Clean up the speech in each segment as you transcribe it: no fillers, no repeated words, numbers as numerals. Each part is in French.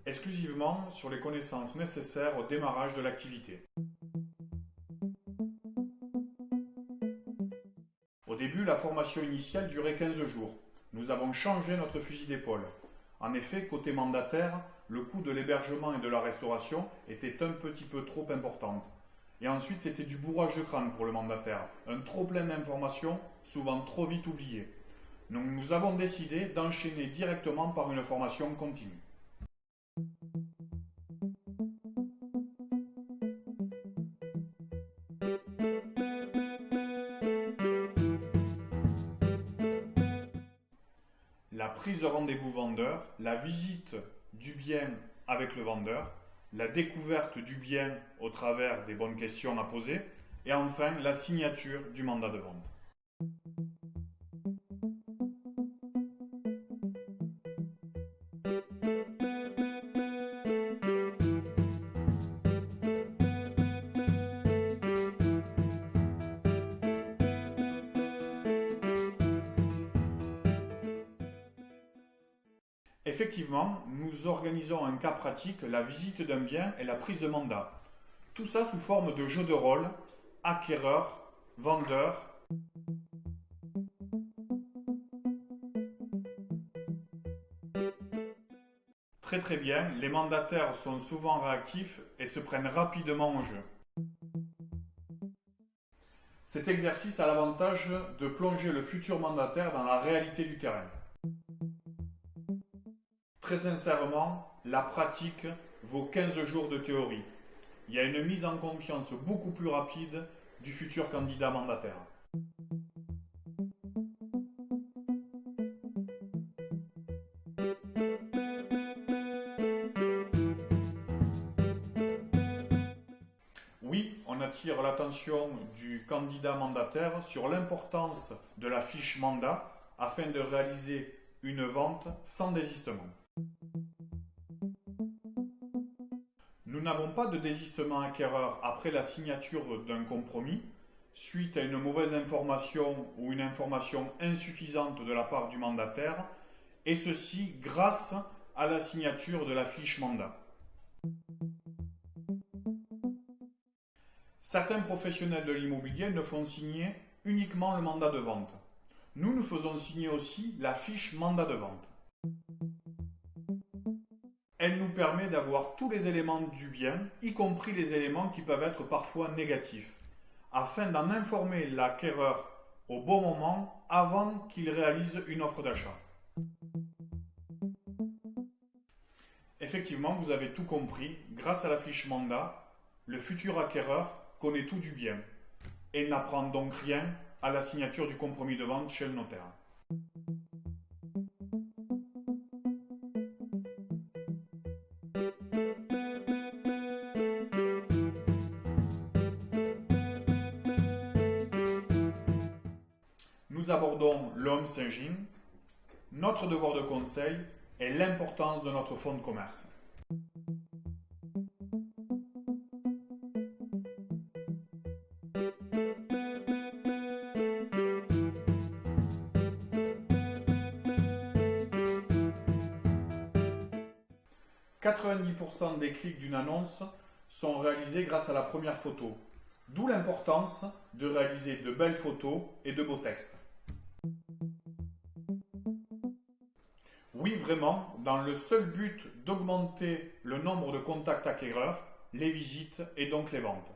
Exclusivement sur les connaissances nécessaires au démarrage de l'activité. Au début, la formation initiale durait 15 jours. Nous avons changé notre fusil d'épaule. En effet, côté mandataire, le coût de l'hébergement et de la restauration était un petit peu trop important. Et ensuite, c'était du bourrage de crâne pour le mandataire, un trop plein d'informations, souvent trop vite oubliées. Donc nous avons décidé d'enchaîner directement par une formation continue. La prise de rendez-vous vendeur, la visite du bien avec le vendeur, la découverte du bien au travers des bonnes questions à poser, et enfin la signature du mandat de vente. Effectivement, nous organisons un cas pratique, la visite d'un bien et la prise de mandat. Tout ça sous forme de jeu de rôle, acquéreur, vendeur. Très bien, les mandataires sont souvent réactifs et se prennent rapidement au jeu. Cet exercice a l'avantage de plonger le futur mandataire dans la réalité du terrain. Très sincèrement, la pratique vaut 15 jours de théorie. Il y a une mise en confiance beaucoup plus rapide du futur candidat mandataire. Oui, on attire l'attention du candidat mandataire sur l'importance de la fiche mandat afin de réaliser une vente sans désistement. Nous n'avons pas de désistement acquéreur après la signature d'un compromis, suite à une mauvaise information ou une information insuffisante de la part du mandataire, et ceci grâce à la signature de la fiche mandat. Certains professionnels de l'immobilier ne font signer uniquement le mandat de vente. Nous faisons signer aussi la fiche mandat de vente. Elle nous permet d'avoir tous les éléments du bien, y compris les éléments qui peuvent être parfois négatifs, afin d'en informer l'acquéreur au bon moment avant qu'il réalise une offre d'achat. Effectivement, vous avez tout compris, grâce à la fiche mandat, le futur acquéreur connaît tout du bien et n'apprend donc rien à la signature du compromis de vente chez le notaire. Nous abordons le home staging, notre devoir de conseil et l'importance de notre fonds de commerce. « 90% des clics d'une annonce sont réalisés grâce à la première photo, d'où l'importance de réaliser de belles photos et de beaux textes. Oui, vraiment, dans le seul but d'augmenter le nombre de contacts acquéreurs, les visites et donc les ventes.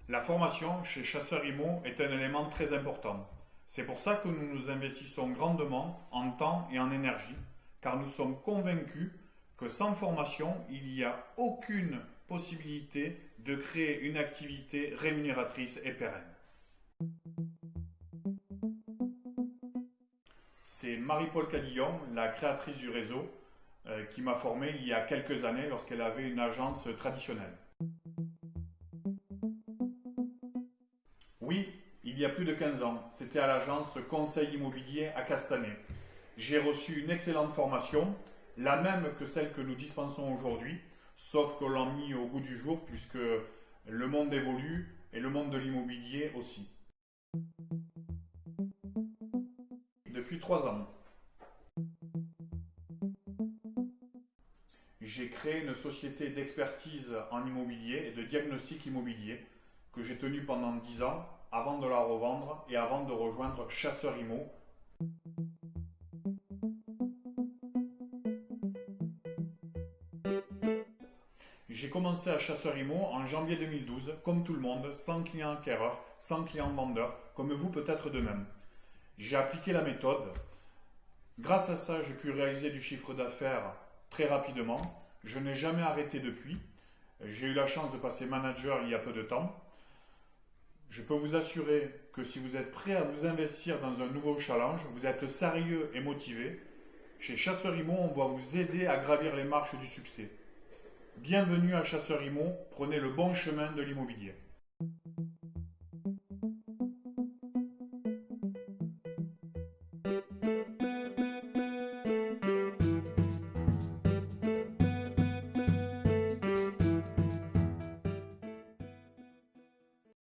La formation chez Chasseurs Immo est un élément très important. C'est pour ça que nous nous investissons grandement en temps et en énergie, car nous sommes convaincus que sans formation, il n'y a aucune possibilité de créer une activité rémunératrice et pérenne. C'est Marie-Paul Cadillon, la créatrice du réseau, qui m'a formé il y a quelques années lorsqu'elle avait une agence traditionnelle. Oui, il il y a plus de 15 ans. C'était à l'agence Conseil Immobilier à Castanet. J'ai reçu une excellente formation, la même que celle que nous dispensons aujourd'hui, sauf que l'on mis au goût du jour puisque le monde évolue et le monde de l'immobilier aussi. Depuis 3 ans, j'ai créé une société d'expertise en immobilier et de diagnostic immobilier que j'ai tenue pendant 10 ans avant de la revendre et avant de rejoindre Chasseur Immo. J'ai commencé à Chasseur Immo en janvier 2012, comme tout le monde, sans client acquéreur, sans client vendeur, comme vous peut-être de même. J'ai appliqué la méthode. Grâce à ça, j'ai pu réaliser du chiffre d'affaires très rapidement. Je n'ai jamais arrêté depuis. J'ai eu la chance de passer manager il y a peu de temps. Je peux vous assurer que si vous êtes prêt à vous investir dans un nouveau challenge, vous êtes sérieux et motivé, chez Chasseur Immo, on va vous aider à gravir les marches du succès. Bienvenue à Chasseur Immo, prenez le bon chemin de l'immobilier.